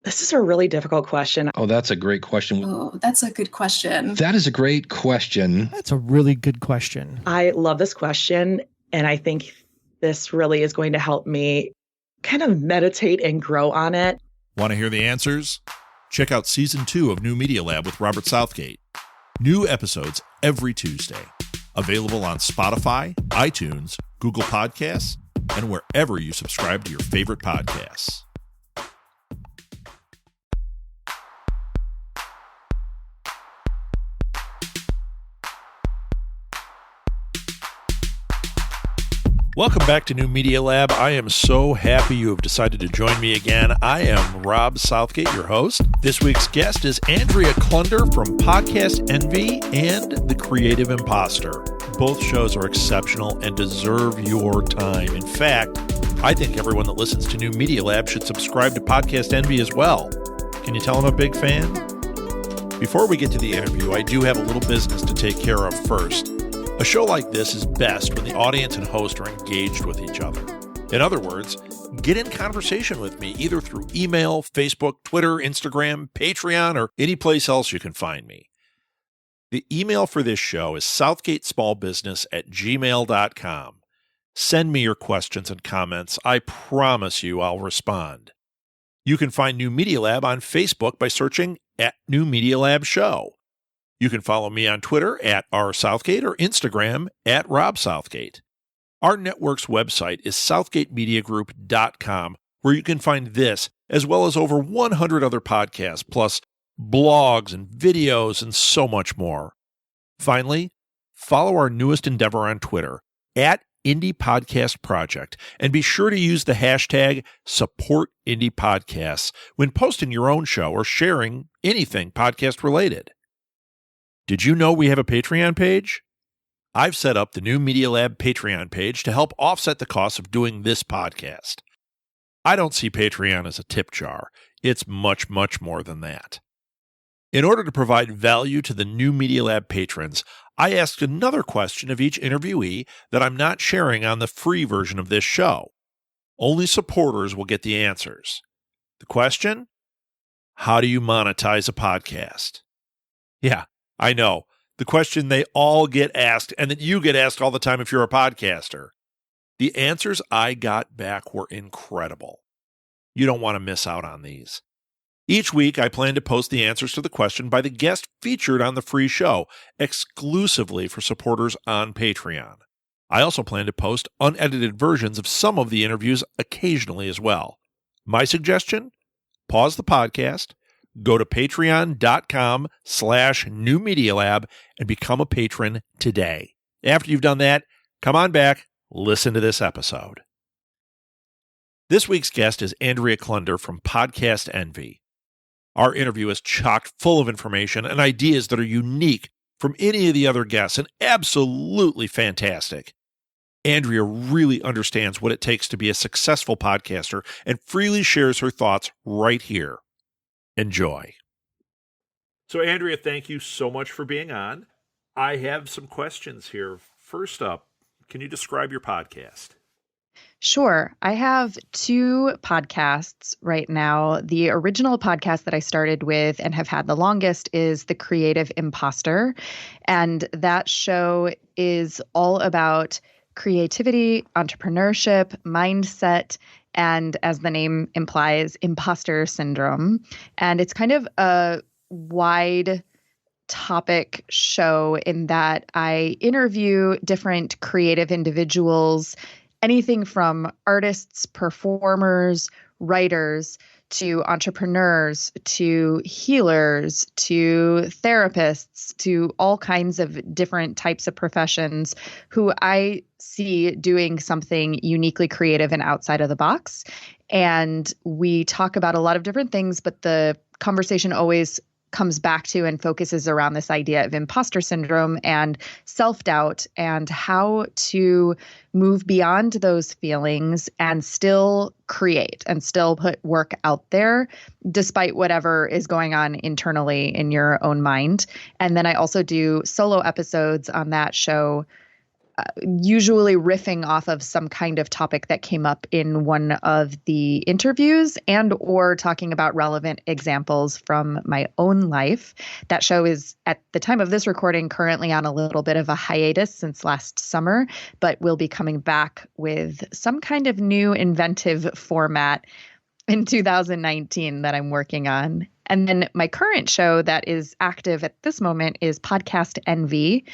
This is a really difficult question. Oh, that's a great question. Oh, that's a good question. That is a great question. That's a really good question. I love this question, and I think this really is going to help me kind of meditate and grow on it. Want to hear the answers? Check out Season 2 of New Media Lab with Robert Southgate. New episodes every Tuesday. Available on Spotify, iTunes, Google Podcasts, and wherever you subscribe to your favorite podcasts. Welcome back to New Media Lab. I am so happy you have decided to join me again. I am Rob Southgate, your host. This week's guest is Andrea Klunder from Podcast Envy and The Creative Impostor. Both shows are exceptional and deserve your time. In fact, I think everyone that listens to New Media Lab should subscribe to Podcast Envy as well. Can you tell I'm a big fan? Before we get to the interview, I do have a little business to take care of first. A show like this is best when the audience and host are engaged with each other. In other words, get in conversation with me either through email, Facebook, Twitter, Instagram, Patreon, or any place else you can find me. The email for this show is southgatesmallbusiness@gmail.com. Send me your questions and comments. I promise you I'll respond. You can find New Media Lab on Facebook by searching at New Media Lab Show. You can follow me on Twitter at @RSouthgate or Instagram at @RobSouthgate. Our network's website is southgatemediagroup.com, where you can find this, as well as over 100 other podcasts, plus blogs and videos and so much more. Finally, follow our newest endeavor on Twitter, at Indie Podcast Project, and be sure to use the hashtag #SupportIndiePodcasts when posting your own show or sharing anything podcast-related. Did you know we have a Patreon page? I've set up the New Media Lab Patreon page to help offset the cost of doing this podcast. I don't see Patreon as a tip jar. It's much, much more than that. In order to provide value to the New Media Lab patrons, I asked another question of each interviewee that I'm not sharing on the free version of this show. Only supporters will get the answers. The question? How do you monetize a podcast? Yeah, I know. The question they all get asked and that you get asked all the time if you're a podcaster. The answers I got back were incredible. You don't want to miss out on these. Each week, I plan to post the answers to the question by the guest featured on the free show, exclusively for supporters on Patreon. I also plan to post unedited versions of some of the interviews occasionally as well. My suggestion? Pause the podcast, go to patreon.com/newmedialab and become a patron today. After you've done that, come on back, listen to this episode. This week's guest is Andrea Klunder from Podcast Envy. Our interview is chock full of information and ideas that are unique from any of the other guests and absolutely fantastic. Andrea really understands what it takes to be a successful podcaster and freely shares her thoughts right here. Enjoy. So, Andrea, thank you so much for being on. I have some questions here. First up, can you describe your podcast? Sure. I have 2 podcasts right now. The original podcast that I started with and have had the longest is The Creative Impostor. And that show is all about creativity, entrepreneurship, mindset, and as the name implies, imposter syndrome. And it's kind of a wide topic show in that I interview different creative individuals, anything from artists, performers, writers, to entrepreneurs, to healers, to therapists, to all kinds of different types of professions who I see doing something uniquely creative and outside of the box. And we talk about a lot of different things, but the conversation always comes back to and focuses around this idea of imposter syndrome and self-doubt and how to move beyond those feelings and still create and still put work out there despite whatever is going on internally in your own mind. And then I also do solo episodes on that show usually riffing off of some kind of topic that came up in one of the interviews and or talking about relevant examples from my own life. That show is, at the time of this recording, currently on a little bit of a hiatus since last summer, but will be coming back with some kind of new inventive format in 2019 that I'm working on. And then my current show that is active at this moment is Podcast Envy.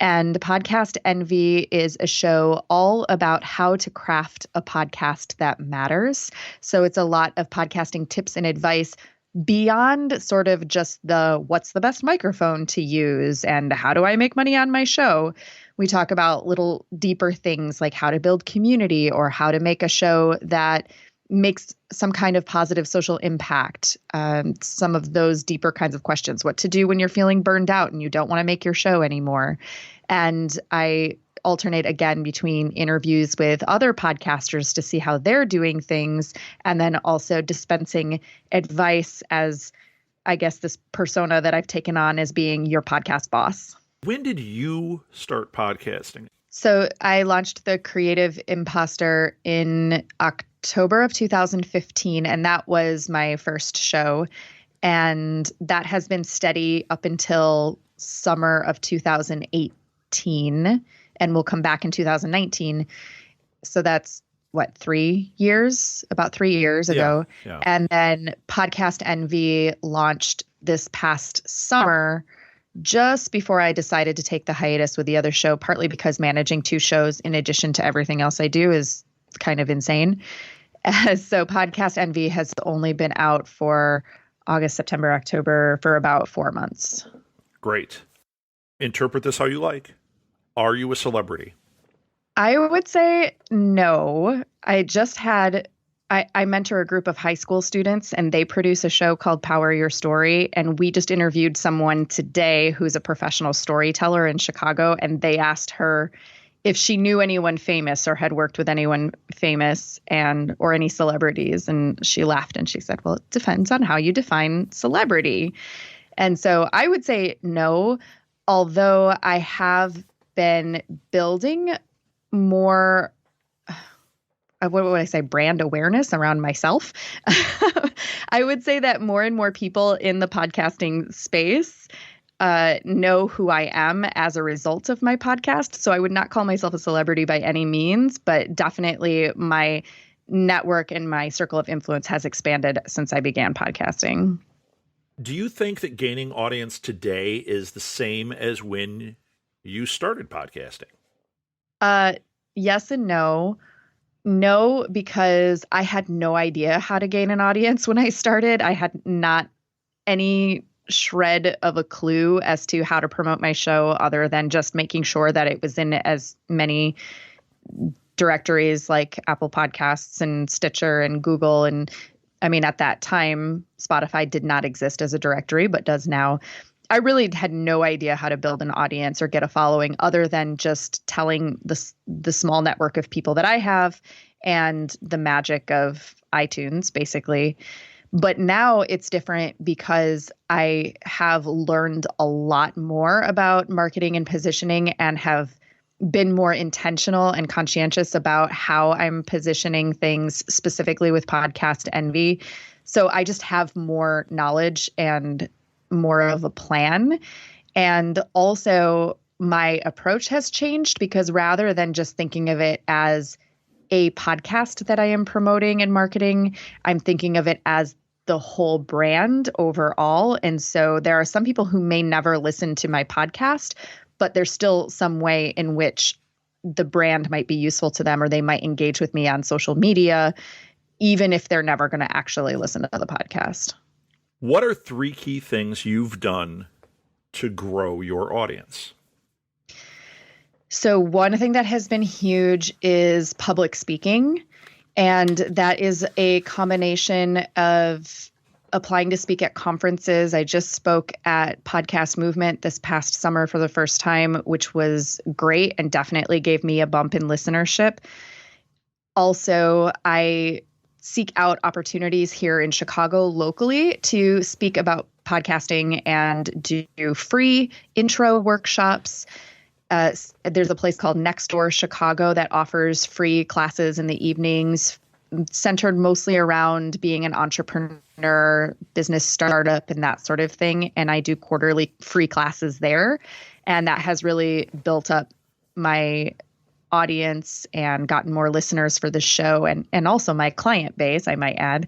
And Podcast Envy is a show all about how to craft a podcast that matters. So it's a lot of podcasting tips and advice beyond sort of just the what's the best microphone to use and how do I make money on my show. We talk about little deeper things like how to build community or how to make a show that makes some kind of positive social impact, some of those deeper kinds of questions, what to do when you're feeling burned out and you don't want to make your show anymore. And I alternate again between interviews with other podcasters to see how they're doing things, and then also dispensing advice as, I guess, this persona that I've taken on as being your podcast boss. When did you start podcasting? So I launched the Creative Impostor in October of 2015, and that was my first show. And that has been steady up until summer of 2018, and will come back in 2019. So that's what, 3 years? About 3 years ago. Yeah. And then Podcast Envy launched this past summer, just before I decided to take the hiatus with the other show, partly because managing 2 shows in addition to everything else I do is kind of insane. So Podcast Envy has only been out for August, September, October, for about 4 months. Great. Interpret this how you like. Are you a celebrity? I would say no. I mentor a group of high school students, and they produce a show called Power Your Story. And we just interviewed someone today who's a professional storyteller in Chicago. And they asked her if she knew anyone famous or had worked with anyone famous or any celebrities. And she laughed and she said, well, it depends on how you define celebrity. And so I would say no, although I have been building more what would I say, brand awareness around myself. I would say that more and more people in the podcasting space know who I am as a result of my podcast. So I would not call myself a celebrity by any means, but definitely my network and my circle of influence has expanded since I began podcasting. Do you think that gaining audience today is the same as when you started podcasting? Yes and no. No, because I had no idea how to gain an audience when I started. I had not any shred of a clue as to how to promote my show other than just making sure that it was in as many directories like Apple Podcasts and Stitcher and Google. And I mean, at that time, Spotify did not exist as a directory, but does now. I really had no idea how to build an audience or get a following other than just telling the small network of people that I have and the magic of iTunes, basically. But now it's different because I have learned a lot more about marketing and positioning and have been more intentional and conscientious about how I'm positioning things specifically with Podcast Envy. So I just have more knowledge and more of a plan. And also my approach has changed because rather than just thinking of it as a podcast that I am promoting and marketing, I'm thinking of it as the whole brand overall. And so there are some people who may never listen to my podcast, but there's still some way in which the brand might be useful to them, or they might engage with me on social media, even if they're never going to actually listen to the podcast. What are 3 key things you've done to grow your audience? So one thing that has been huge is public speaking. And that is a combination of applying to speak at conferences. I just spoke at Podcast Movement this past summer for the first time, which was great and definitely gave me a bump in listenership. Also, I seek out opportunities here in Chicago locally to speak about podcasting and do free intro workshops. There's a place called Nextdoor Chicago that offers free classes in the evenings, centered mostly around being an entrepreneur, business startup, and that sort of thing. And I do quarterly free classes there. And that has really built up my audience and gotten more listeners for the show and also my client base, I might add.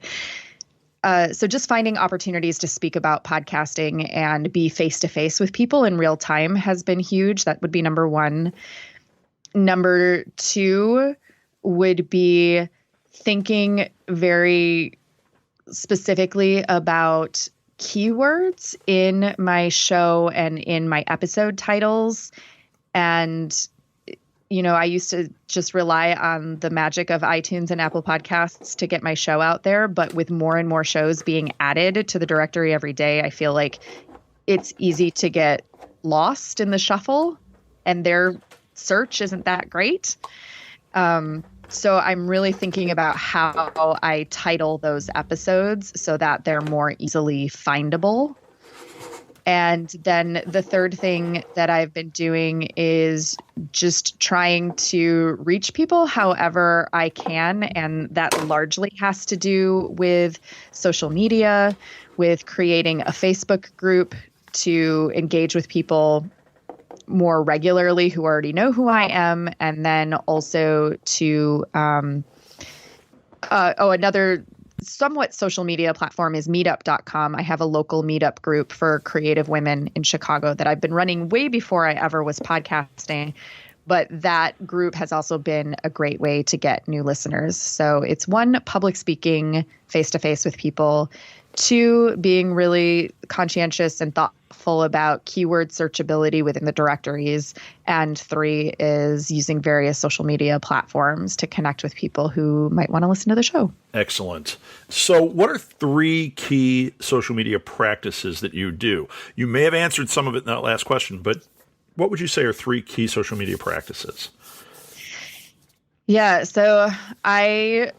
So just finding opportunities to speak about podcasting and be face-to-face with people in real time has been huge. That would be number one. Number two would be thinking very specifically about keywords in my show and in my episode titles. And I used to just rely on the magic of iTunes and Apple Podcasts to get my show out there. But with more and more shows being added to the directory every day, I feel like it's easy to get lost in the shuffle and their search isn't that great. So I'm really thinking about how I title those episodes so that they're more easily findable. And then the third thing that I've been doing is just trying to reach people however I can. And that largely has to do with social media, with creating a Facebook group to engage with people more regularly who already know who I am. And then also to, another somewhat social media platform is meetup.com. I have a local meetup group for creative women in Chicago that I've been running way before I ever was podcasting. But that group has also been a great way to get new listeners. So it's one, public speaking face-to-face with people. Two, being really conscientious and thoughtful about keyword searchability within the directories. And three is using various social media platforms to connect with people who might want to listen to the show. Excellent. So what are three key social media practices that you do? You may have answered some of it in that last question, but what would you say are three key social media practices? Yeah, so I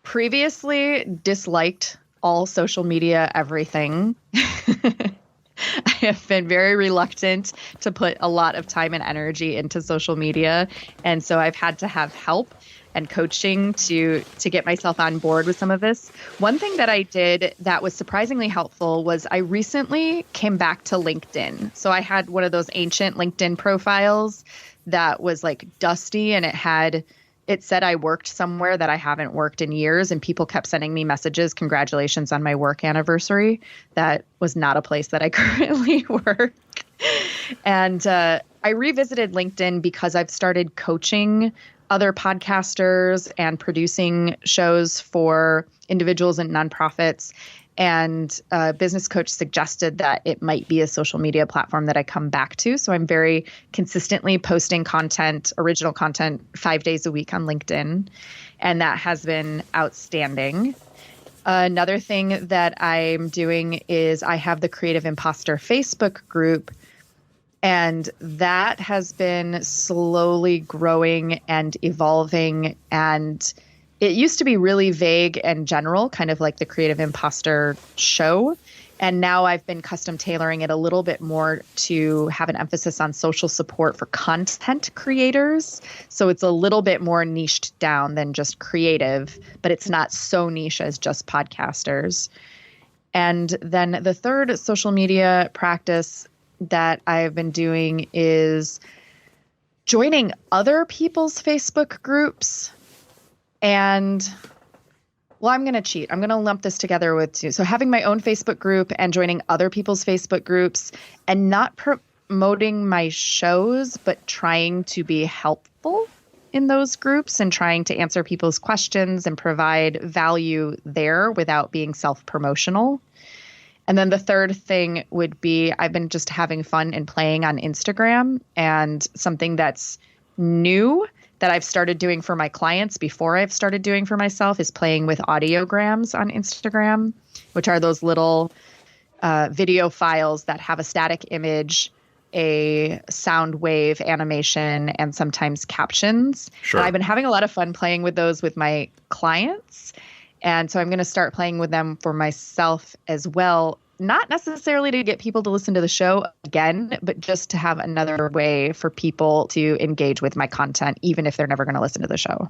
previously disliked all social media everything. I have been very reluctant to put a lot of time and energy into social media. And so I've had to have help and coaching to get myself on board with some of this. One thing that I did that was surprisingly helpful was I recently came back to LinkedIn. So I had one of those ancient LinkedIn profiles that was like dusty, and it said I worked somewhere that I haven't worked in years, and people kept sending me messages, congratulations on my work anniversary. That was not a place that I currently work. And I revisited LinkedIn because I've started coaching other podcasters and producing shows for individuals and nonprofits. And a business coach suggested that it might be a social media platform that I come back to. So I'm very consistently posting content, original content, 5 days a week on LinkedIn. And that has been outstanding. Another thing that I'm doing is I have the Creative Impostor Facebook group. And that has been slowly growing and evolving. And it used to be really vague and general, kind of like the Creative Impostor show. And now I've been custom tailoring it a little bit more to have an emphasis on social support for content creators. So it's a little bit more niched down than just creative, but it's not so niche as just podcasters. And then the third social media practice that I've been doing is joining other people's Facebook groups. And, well, I'm going to cheat. I'm going to lump this together with two. So having my own Facebook group and joining other people's Facebook groups and not promoting my shows, but trying to be helpful in those groups and trying to answer people's questions and provide value there without being self-promotional. And then the third thing would be I've been just having fun and playing on Instagram, and something that's new that I've started doing for my clients before I've started doing for myself is playing with audiograms on Instagram, which are those little video files that have a static image, a sound wave animation, and sometimes captions. Sure. And I've been having a lot of fun playing with those with my clients. And so I'm going to start playing with them for myself as well. not necessarily to get people to listen to the show again, but just to have another way for people to engage with my content, even if they're never going to listen to the show.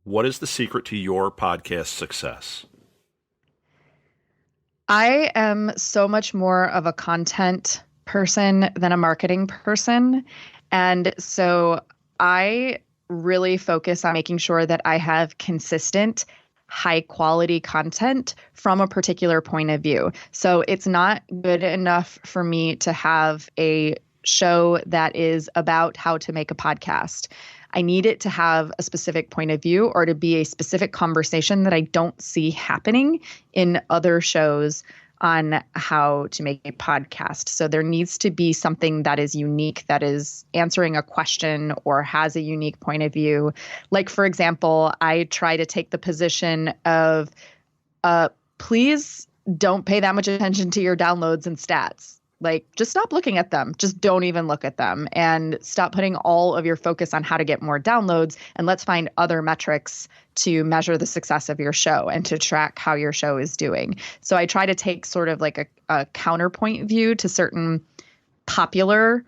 What is the secret to your podcast success? I am so much more of a content person than a marketing person. And so I really focus on making sure that I have consistent, high quality content from a particular point of view. So it's not good enough for me to have a show that is about how to make a podcast. I need it to have a specific point of view or to be a specific conversation that I don't see happening in other shows on how to make a podcast. So there needs to be something that is unique, that is answering a question or has a unique point of view. Like, for example, I try to take the position of, please don't pay that much attention to your downloads and stats. Like, just stop looking at them. Just don't even look at them and stop putting all of your focus on how to get more downloads. And let's find other metrics to measure the success of your show and to track how your show is doing. So I try to take sort of like a counterpoint view to certain popular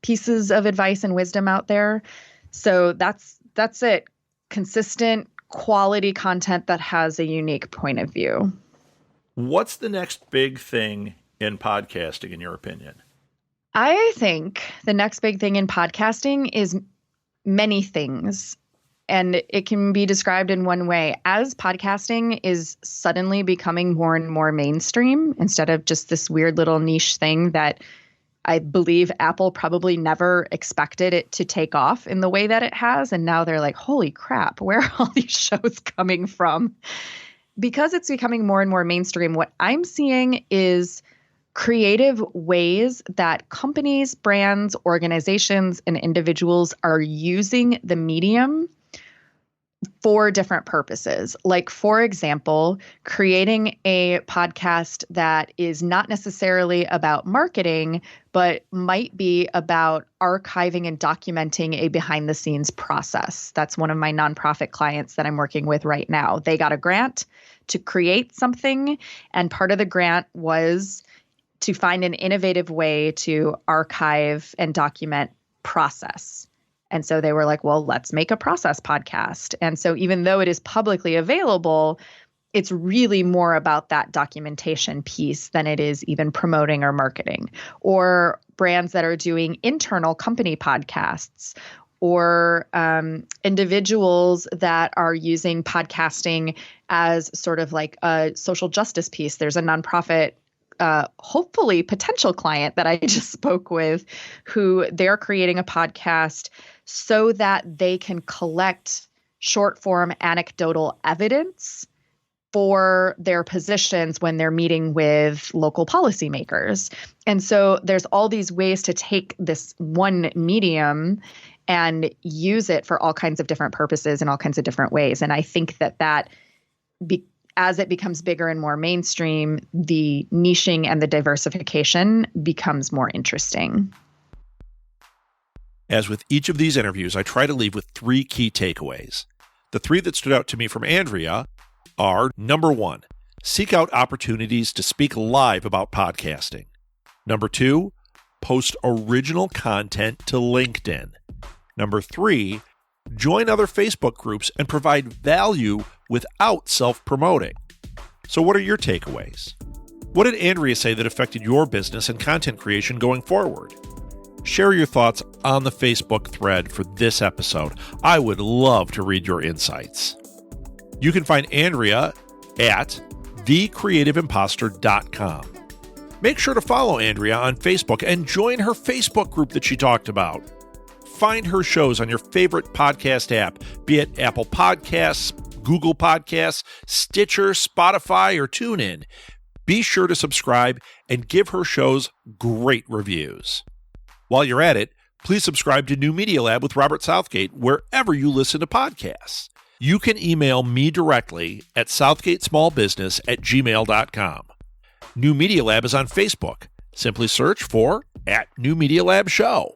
pieces of advice and wisdom out there. So that's it. Consistent quality content that has a unique point of view. What's the next big thing in podcasting, in your opinion? I think the next big thing in podcasting is many things, and it can be described in one way. As podcasting is suddenly becoming more and more mainstream, instead of just this weird little niche thing that I believe Apple probably never expected it to take off in the way that it has. And now they're like, holy crap, where are all these shows coming from? Because it's becoming more and more mainstream, what I'm seeing is creative ways that companies, brands, organizations, and individuals are using the medium for different purposes. Like, for example, creating a podcast that is not necessarily about marketing, but might be about archiving and documenting a behind the scenes process. That's one of my nonprofit clients that I'm working with right now. They got a grant to create something, and part of the grant was to find an innovative way to archive and document process. And so they were like, well, let's make a process podcast. And so even though it is publicly available, it's really more about that documentation piece than it is even promoting or marketing. Or brands that are doing internal company podcasts, or individuals that are using podcasting as sort of like a social justice piece. There's a nonprofit hopefully potential client that I just spoke with, who they're creating a podcast so that they can collect short form anecdotal evidence for their positions when they're meeting with local policymakers. And so there's all these ways to take this one medium and use it for all kinds of different purposes in all kinds of different ways. And I think that as it becomes bigger and more mainstream, the niching and the diversification becomes more interesting. As with each of these interviews, I try to leave with 3 key takeaways. The 3 that stood out to me from Andrea are: number 1, seek out opportunities to speak live about podcasting. Number 2, post original content to LinkedIn. Number 3, join other Facebook groups and provide value without self-promoting. So what are your takeaways? What did Andrea say that affected your business and content creation going forward? Share your thoughts on the Facebook thread for this episode. I would love to read your insights. You can find Andrea at thecreativeimpostor.com. Make sure to follow Andrea on Facebook and join her Facebook group that she talked about. Find her shows on your favorite podcast app, be it Apple Podcasts, Google Podcasts, Stitcher, Spotify, or TuneIn. Be sure to subscribe and give her shows great reviews. While you're at it, please subscribe to New Media Lab with Robert Southgate wherever you listen to podcasts. You can email me directly at southgatesmallbusiness@gmail.com. New Media Lab is on Facebook. Simply search for @NewMediaLabShow.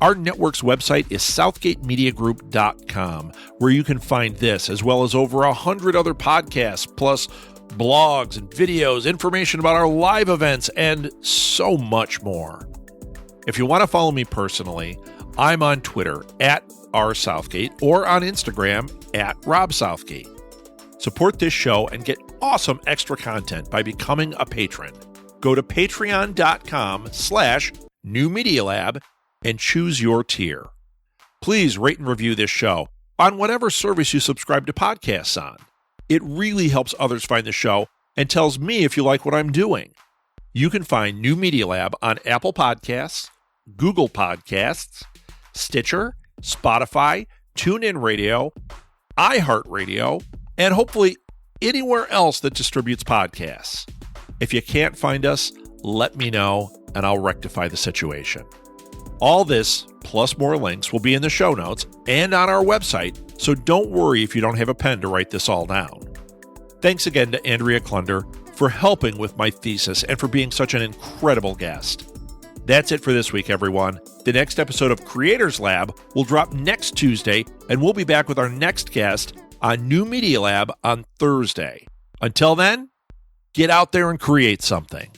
Our network's website is southgatemediagroup.com, where you can find this as well as over 100 other podcasts, plus blogs and videos, information about our live events, and so much more. If you want to follow me personally, I'm on Twitter @RSouthgate or on Instagram @RobSouthgate. Support this show and get awesome extra content by becoming a patron. Go to patreon.com/newmedialab and choose your tier. Please rate and review this show on whatever service you subscribe to podcasts on. It really helps others find the show and tells me if you like what I'm doing. You can find New Media Lab on Apple Podcasts, Google Podcasts, Stitcher, Spotify, TuneIn Radio, iHeartRadio, and hopefully anywhere else that distributes podcasts. If you can't find us, let me know and I'll rectify the situation. All this, plus more links, will be in the show notes and on our website, so don't worry if you don't have a pen to write this all down. Thanks again to Andrea Klunder for helping with my thesis and for being such an incredible guest. That's it for this week, everyone. The next episode of Creators Lab will drop next Tuesday, and we'll be back with our next guest on New Media Lab on Thursday. Until then, get out there and create something.